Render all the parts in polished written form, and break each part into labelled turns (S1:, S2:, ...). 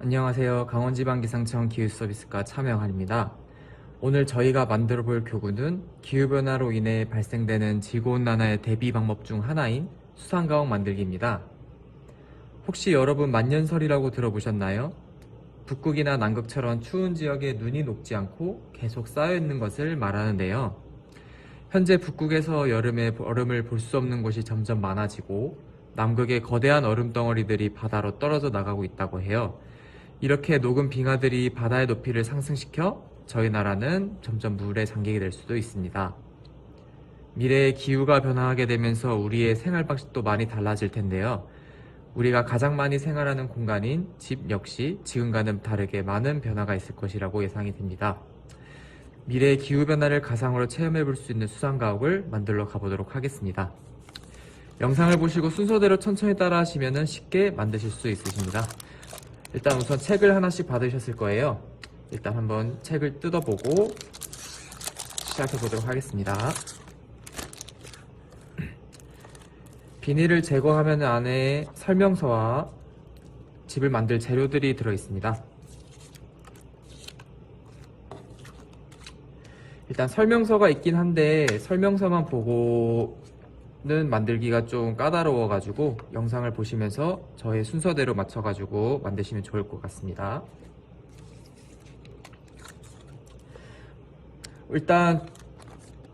S1: 안녕하세요. 강원지방기상청 기후서비스과 차명환입니다. 오늘 저희가 만들어 볼 교구는 기후변화로 인해 발생되는 지구온난화의 대비 방법 중 하나인 수상가옥 만들기입니다. 혹시 여러분 만년설이라고 들어보셨나요? 북극이나 남극처럼 추운 지역에 눈이 녹지 않고 계속 쌓여있는 것을 말하는데요. 현재 북극에서 여름에 얼음을 볼 수 없는 곳이 점점 많아지고 남극의 거대한 얼음 덩어리들이 바다로 떨어져 나가고 있다고 해요. 이렇게 녹은 빙하들이 바다의 높이를 상승시켜 저희 나라는 점점 물에 잠기게 될 수도 있습니다. 미래에 기후가 변화하게 되면서 우리의 생활 방식도 많이 달라질 텐데요. 우리가 가장 많이 생활하는 공간인 집 역시 지금과는 다르게 많은 변화가 있을 것이라고 예상이 됩니다. 미래의 기후변화를 가상으로 체험해 볼 수 있는 수상가옥을 만들러 가보도록 하겠습니다. 영상을 보시고 순서대로 천천히 따라 하시면 쉽게 만드실 수 있으십니다. 일단 우선 책을 하나씩 받으셨을 거예요. 일단 한번 책을 뜯어보고 시작해 보도록 하겠습니다. 비닐을 제거하면 안에 설명서와 집을 만들 재료들이 들어있습니다. 일단 설명서가 있긴 한데 설명서만 보고는 만들기가 좀 까다로워가지고 영상을 보시면서 저의 순서대로 맞춰가지고 만드시면 좋을 것 같습니다. 일단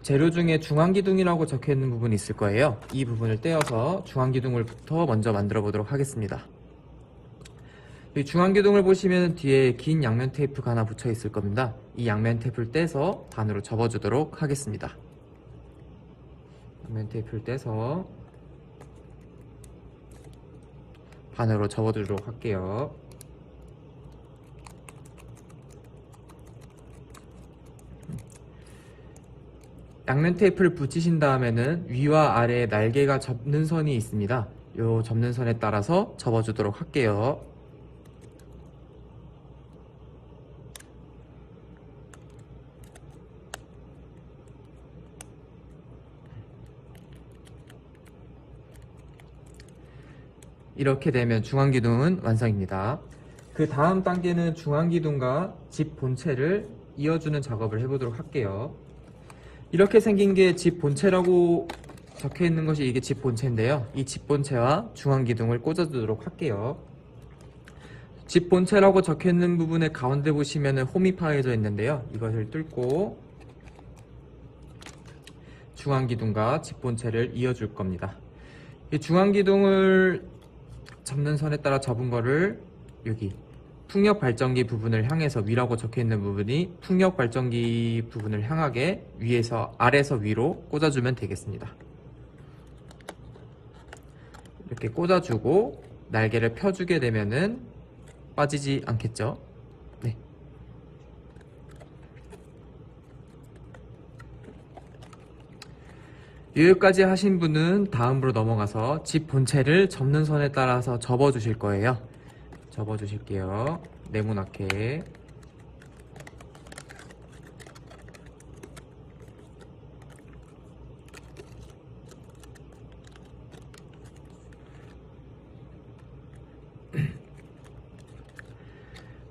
S1: 재료 중에 중앙기둥이라고 적혀있는 부분이 있을 거예요. 이 부분을 떼어서 중앙기둥을부터 먼저 만들어 보도록 하겠습니다. 이 중앙기둥을 보시면 뒤에 긴 양면 테이프가 하나 붙여 있을 겁니다. 이 양면 테이프를 떼서 반으로 접어주도록 하겠습니다. 양면 테이프를 떼서 반으로 접어주도록 할게요. 양면 테이프를 붙이신 다음에는 위와 아래에 날개가 접는 선이 있습니다. 이 접는 선에 따라서 접어주도록 할게요. 이렇게 되면 중앙기둥은 완성입니다. 그 다음 단계는 중앙기둥과 집 본체를 이어주는 작업을 해보도록 할게요. 이렇게 생긴 게 집 본체라고 적혀 있는 것이 이게 집 본체인데요. 이 집 본체와 중앙기둥을 꽂아주도록 할게요. 집 본체라고 적혀 있는 부분의 가운데 보시면 홈이 파여져 있는데요. 이것을 뚫고 중앙기둥과 집 본체를 이어줄 겁니다. 이 중앙기둥을 접는 선에 따라 접은 거를 여기 풍력 발전기 부분을 향해서 위라고 적혀 있는 부분이 풍력 발전기 부분을 향하게 아래에서 위로 꽂아주면 되겠습니다. 이렇게 꽂아주고 날개를 펴주게 되면은 빠지지 않겠죠? 네. 여기까지 하신 분은 다음으로 넘어가서 집 본체를 접는 선에 따라서 접어 주실 거예요. 접어 주실게요. 네모나게.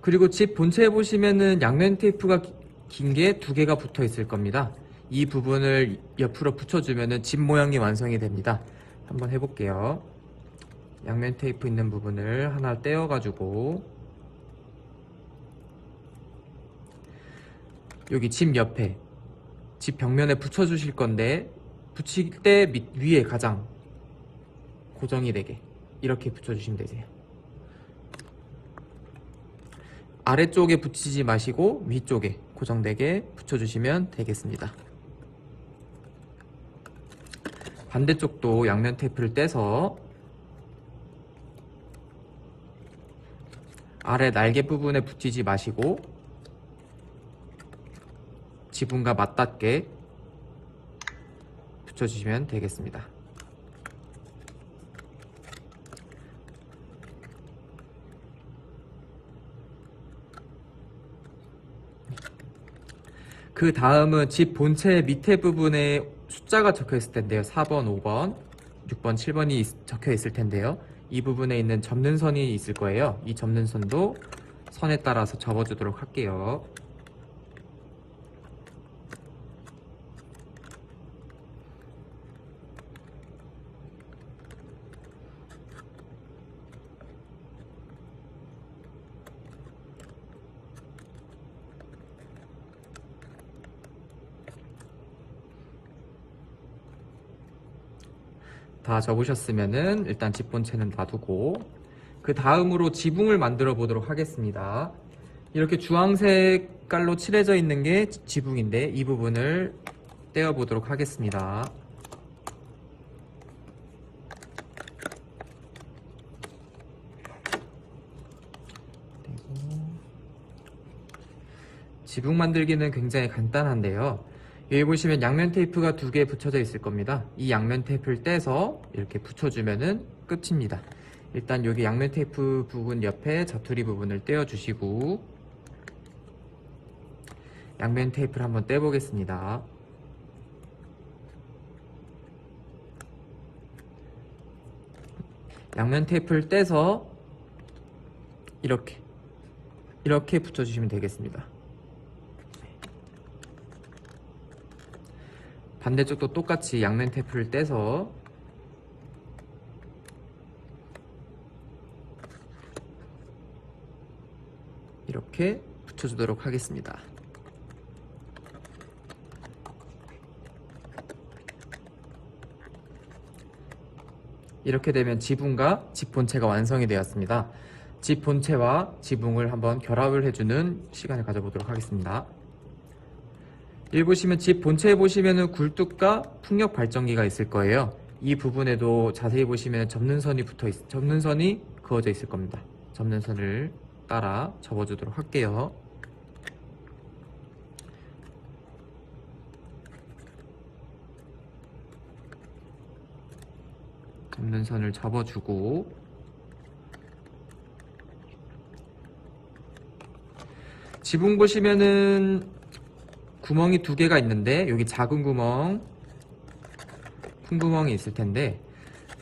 S1: 그리고 집 본체에 보시면은 양면 테이프가 긴 게 두 개가 붙어 있을 겁니다. 이 부분을 옆으로 붙여주면은 집 모양이 완성이 됩니다. 한번 해볼게요. 양면 테이프 있는 부분을 하나 떼어가지고 여기 집 옆에 집 벽면에 붙여주실 건데 붙일 때 위에 가장 고정이 되게 이렇게 붙여주시면 되세요. 아래쪽에 붙이지 마시고 위쪽에 고정되게 붙여주시면 되겠습니다. 반대쪽도 양면 테이프를 떼서 아래 날개 부분에 붙이지 마시고 지붕과 맞닿게 붙여주시면 되겠습니다. 그 다음은 집 본체 밑에 부분에 숫자가 적혀 있을 텐데요. 4번, 5번, 6번, 7번이 적혀 있을 텐데요. 이 부분에 있는 접는 선이 있을 거예요. 이 접는 선도 선에 따라서 접어주도록 할게요. 다 접으셨으면은 일단 집 본체는 놔두고 그 다음으로 지붕을 만들어 보도록 하겠습니다. 이렇게 주황색 색깔로 칠해져 있는 게 지붕인데 이 부분을 떼어 보도록 하겠습니다. 지붕 만들기는 굉장히 간단한데요. 여기 보시면 양면 테이프가 2개 붙여져 있을 겁니다. 이 양면 테이프를 떼서 이렇게 붙여주면은 끝입니다. 일단 여기 양면 테이프 부분 옆에 자투리 부분을 떼어 주시고 양면 테이프를 한번 떼보겠습니다. 양면 테이프를 떼서 이렇게 붙여주시면 되겠습니다. 반대쪽도 똑같이 양면 테이프를 떼서 이렇게 붙여주도록 하겠습니다. 이렇게 되면 지붕과 집 본체가 완성이 되었습니다. 집 본체와 지붕을 한번 결합을 해주는 시간을 가져보도록 하겠습니다. 여기 보시면 집 본체에 보시면은 굴뚝과 풍력 발전기가 있을 거예요. 이 부분에도 자세히 보시면 접는선이 그어져 있을 겁니다. 접는선을 따라 접어주도록 할게요. 접는선을 접어주고 지붕 보시면은 구멍이 2개가 있는데 여기 작은 구멍, 큰 구멍이 있을 텐데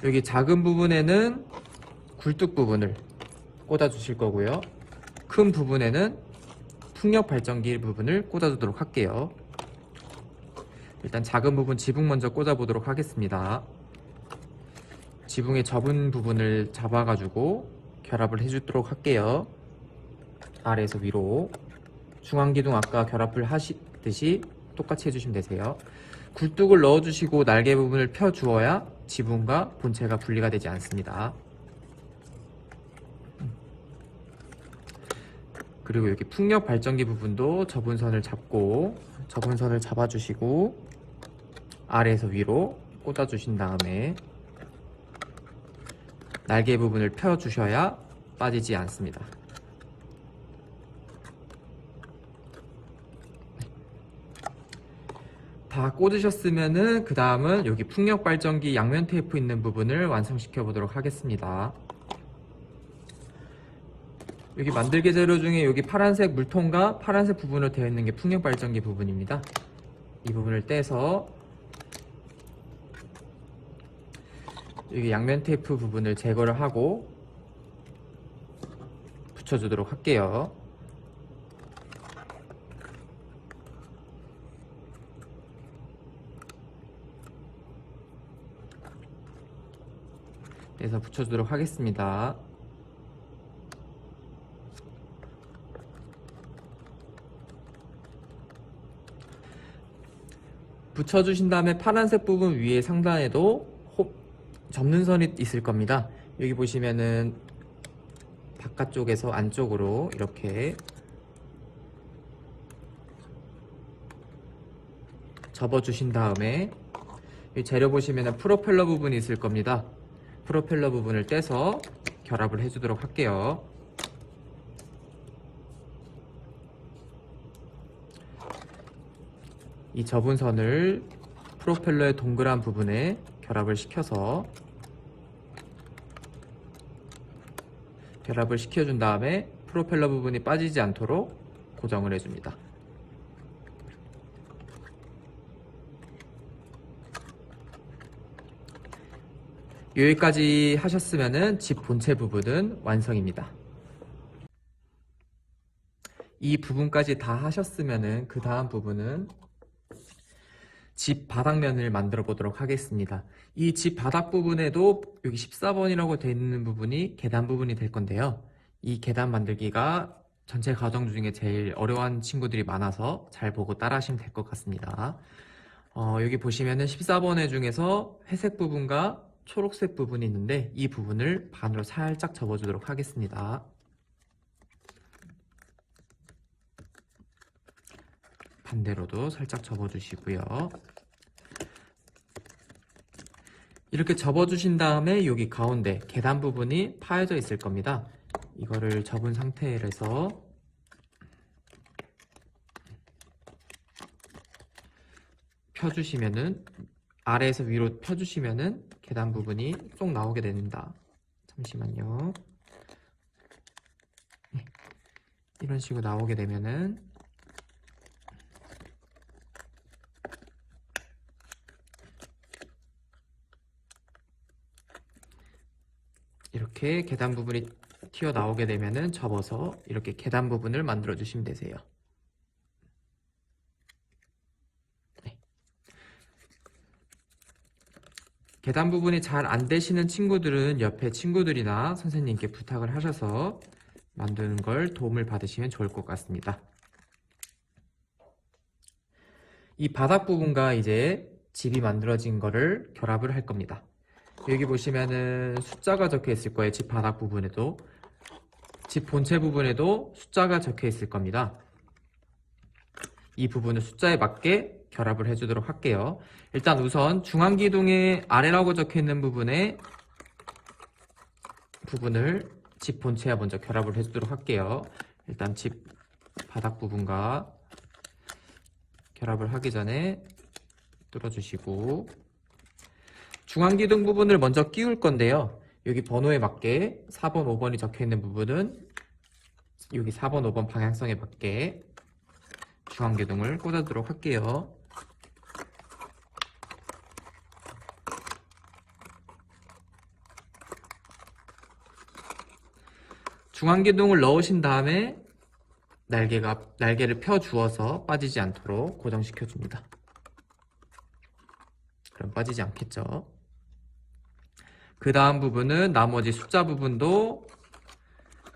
S1: 여기 작은 부분에는 굴뚝 부분을 꽂아 주실 거고요. 큰 부분에는 풍력 발전기 부분을 꽂아 주도록 할게요. 일단 작은 부분 지붕 먼저 꽂아 보도록 하겠습니다. 지붕의 접은 부분을 잡아 가지고 결합을 해 주도록 할게요. 아래에서 위로. 중앙기둥 아까 결합을 하시듯이 똑같이 해주시면 되세요. 굴뚝을 넣어주시고 날개 부분을 펴주어야 지붕과 본체가 분리가 되지 않습니다. 그리고 여기 풍력 발전기 부분도 접은 선을 잡아주시고 아래에서 위로 꽂아주신 다음에 날개 부분을 펴주셔야 빠지지 않습니다. 다 꽂으셨으면은 그 다음은 여기 풍력 발전기 양면 테이프 있는 부분을 완성시켜 보도록 하겠습니다. 여기 만들개 재료 중에 여기 파란색 물통과 파란색 부분으로 되어 있는 게 풍력 발전기 부분입니다. 이 부분을 떼서 여기 양면 테이프 부분을 제거를 하고 붙여주도록 할게요. 떼서 붙여주도록 하겠습니다. 붙여주신 다음에 파란색 부분 위에 상단에도 접는 선이 있을 겁니다. 여기 보시면은 바깥쪽에서 안쪽으로 이렇게 접어주신 다음에 이 재료 보시면은 프로펠러 부분이 있을 겁니다. 프로펠러 부분을 떼서 결합을 해주도록 할게요. 이 접은 선을 프로펠러의 동그란 부분에 결합을 시켜준 다음에 프로펠러 부분이 빠지지 않도록 고정을 해줍니다. 여기까지 하셨으면은 집 본체 부분은 완성입니다. 이 부분까지 다 하셨으면은 그 다음 부분은 집 바닥면을 만들어 보도록 하겠습니다. 이 집 바닥 부분에도 여기 14번이라고 되어 있는 부분이 계단 부분이 될 건데요. 이 계단 만들기가 전체 과정 중에 제일 어려운 친구들이 많아서 잘 보고 따라 하시면 될 것 같습니다. 여기 보시면은 14번의 중에서 회색 부분과 초록색 부분이 있는데 이 부분을 반으로 살짝 접어주도록 하겠습니다. 반대로도 살짝 접어주시고요. 이렇게 접어주신 다음에 여기 가운데 계단 부분이 파여져 있을 겁니다. 이거를 접은 상태에서 펴주시면은 아래에서 위로 펴주시면은 계단 부분이 쏙 나오게 됩니다. 잠시만요. 네. 이런 식으로 나오게 되면은 이렇게 계단 부분이 튀어나오게 되면은 접어서 이렇게 계단 부분을 만들어 주시면 되세요. 네. 계단 부분이 잘 안 되시는 친구들은 옆에 친구들이나 선생님께 부탁을 하셔서 만드는 걸 도움을 받으시면 좋을 것 같습니다. 이 바닥 부분과 이제 집이 만들어진 거를 결합을 할 겁니다. 여기 보시면은 숫자가 적혀 있을 거예요. 집 바닥 부분에도, 집 본체 부분에도 숫자가 적혀 있을 겁니다. 이 부분을 숫자에 맞게 결합을 해주도록 할게요. 일단 우선 중앙기둥의 아래라고 적혀 있는 부분을 집 본체와 먼저 결합을 해주도록 할게요. 일단 집 바닥 부분과 결합을 하기 전에 뚫어주시고, 중앙기둥 부분을 먼저 끼울 건데요. 여기 번호에 맞게 4번, 5번이 적혀 있는 부분은 여기 4번, 5번 방향성에 맞게 중앙기둥을 꽂아주도록 할게요. 중앙기둥을 넣으신 다음에 날개를 펴 주어서 빠지지 않도록 고정시켜 줍니다. 그럼 빠지지 않겠죠. 그 다음 부분은 나머지 숫자 부분도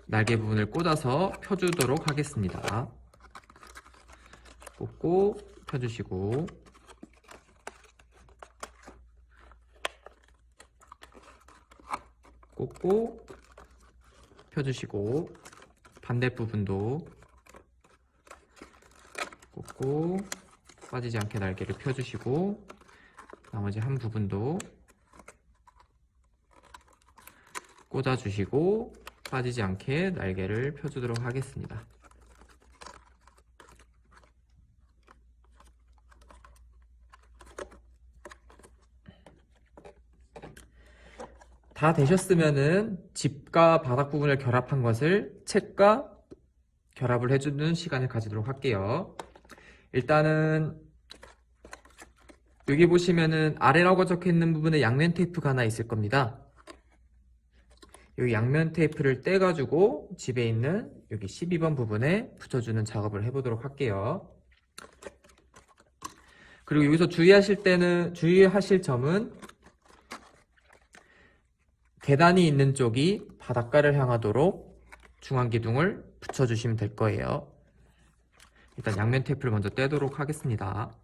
S1: 날개 부분을 꽂아서 펴주도록 하겠습니다. 꽂고 펴주시고, 꽂고 펴주시고, 반대 부분도 꽂고 빠지지 않게 날개를 펴주시고, 나머지 한 부분도 꽂아주시고 빠지지 않게 날개를 펴주도록 하겠습니다. 다 되셨으면은 집과 바닥 부분을 결합한 것을 책과 결합을 해주는 시간을 가지도록 할게요. 일단은 여기 보시면은 아래라고 적혀 있는 부분에 양면 테이프가 하나 있을 겁니다. 여기 양면 테이프를 떼가지고 집에 있는 여기 12번 부분에 붙여주는 작업을 해보도록 할게요. 그리고 여기서 주의하실 점은 계단이 있는 쪽이 바닷가를 향하도록 중앙기둥을 붙여주시면 될 거예요. 일단 양면 테이프를 먼저 떼도록 하겠습니다.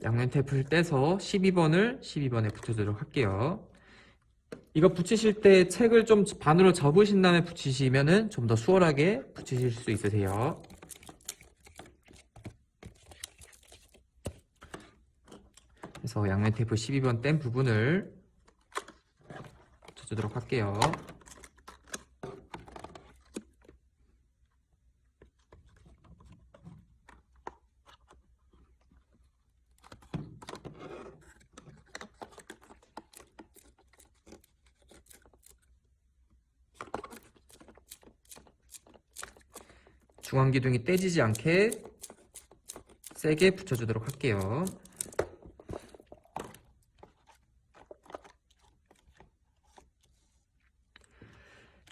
S1: 양면 테이프를 떼서 12번에 붙여주도록 할게요. 이거 붙이실 때 책을 좀 반으로 접으신 다음에 붙이시면은 좀 더 수월하게 붙이실 수 있으세요. 그래서 양면 테이프 12번 뗀 부분을 붙여주도록 할게요. 중앙기둥이 떼지지 않게 세게 붙여주도록 할게요.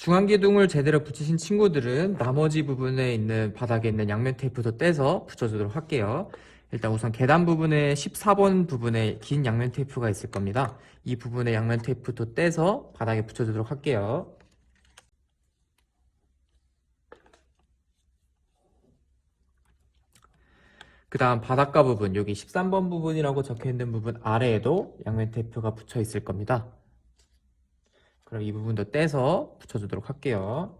S1: 중앙기둥을 제대로 붙이신 친구들은 나머지 부분에 있는 바닥에 있는 양면 테이프도 떼서 붙여주도록 할게요. 일단 우선 계단 부분에 14번 부분에 긴 양면 테이프가 있을 겁니다. 이 부분에 양면 테이프도 떼서 바닥에 붙여주도록 할게요. 그 다음 바닥과 부분, 여기 13번 부분이라고 적혀있는 부분 아래에도 양면 테이프가 붙여 있을 겁니다. 그럼 이 부분도 떼서 붙여주도록 할게요.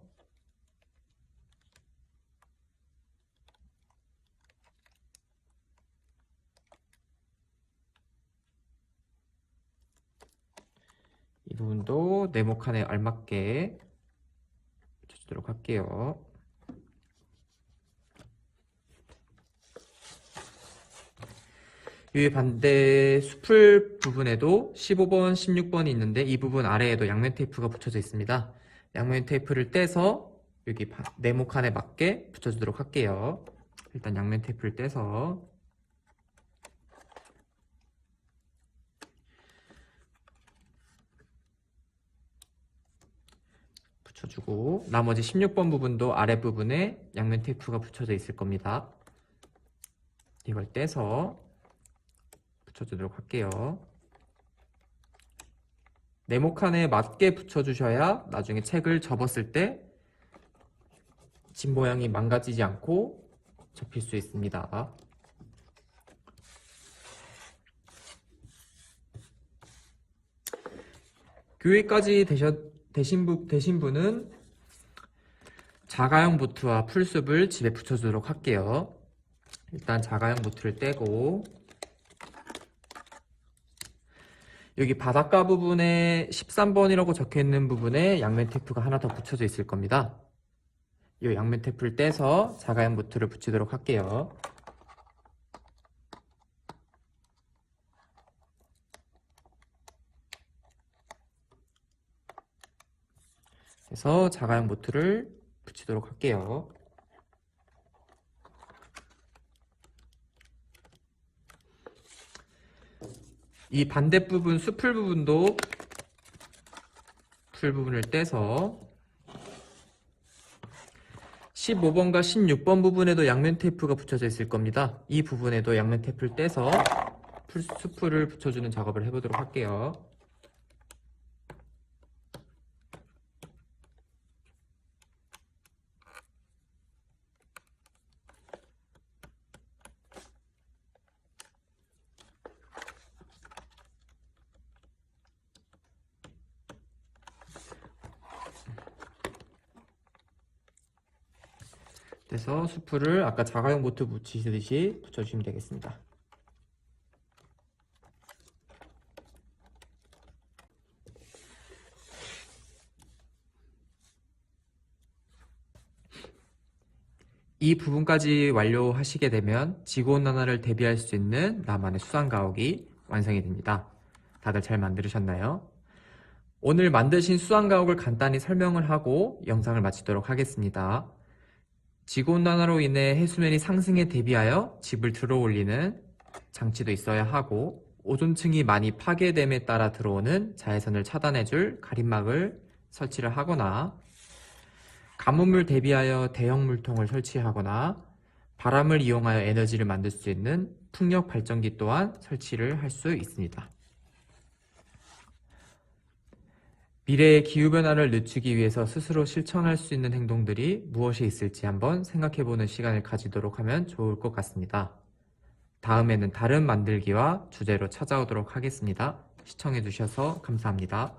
S1: 이 부분도 네모칸에 알맞게 붙여주도록 할게요. 이 반대 수풀 부분에도 15번, 16번이 있는데 이 부분 아래에도 양면 테이프가 붙여져 있습니다. 양면 테이프를 떼서 여기 네모칸에 맞게 붙여주도록 할게요. 일단 양면 테이프를 떼서 붙여주고 나머지 16번 부분도 아랫부분에 양면 테이프가 붙여져 있을 겁니다. 이걸 떼서 붙여주도록 할게요. 네모칸에 맞게 붙여주셔야 나중에 책을 접었을 때 집 모양이 망가지지 않고 접힐 수 있습니다. 교육까지 되신 분은 자가용 보트와 풀숲을 집에 붙여주도록 할게요. 일단 자가용 보트를 떼고 여기 바닷가 부분에 13번이라고 적혀있는 부분에 양면 테이프가 하나 더 붙여져 있을 겁니다. 이 양면 테이프를 떼서 자가용 보트를 붙이도록 할게요. 그래서 자가용 보트를 붙이도록 할게요. 이 반대 부분, 수풀 부분도 풀 부분을 떼서 15번과 16번 부분에도 양면 테이프가 붙여져 있을 겁니다. 이 부분에도 양면 테이프를 떼서 수풀을 붙여주는 작업을 해보도록 할게요. 그래서 수풀을 아까 자가용 보트 붙이듯이 붙여주시면 되겠습니다. 이 부분까지 완료하시게 되면 지구온난화를 대비할 수 있는 나만의 수상가옥이 완성이 됩니다. 다들 잘 만들으셨나요? 오늘 만드신 수상가옥을 간단히 설명을 하고 영상을 마치도록 하겠습니다. 지구온난화로 인해 해수면이 상승에 대비하여 집을 들어올리는 장치도 있어야 하고 오존층이 많이 파괴됨에 따라 들어오는 자외선을 차단해줄 가림막을 설치를 하거나 가뭄을 대비하여 대형 물통을 설치하거나 바람을 이용하여 에너지를 만들 수 있는 풍력 발전기 또한 설치를 할 수 있습니다. 미래의 기후변화를 늦추기 위해서 스스로 실천할 수 있는 행동들이 무엇이 있을지 한번 생각해보는 시간을 가지도록 하면 좋을 것 같습니다. 다음에는 다른 만들기와 주제로 찾아오도록 하겠습니다. 시청해주셔서 감사합니다.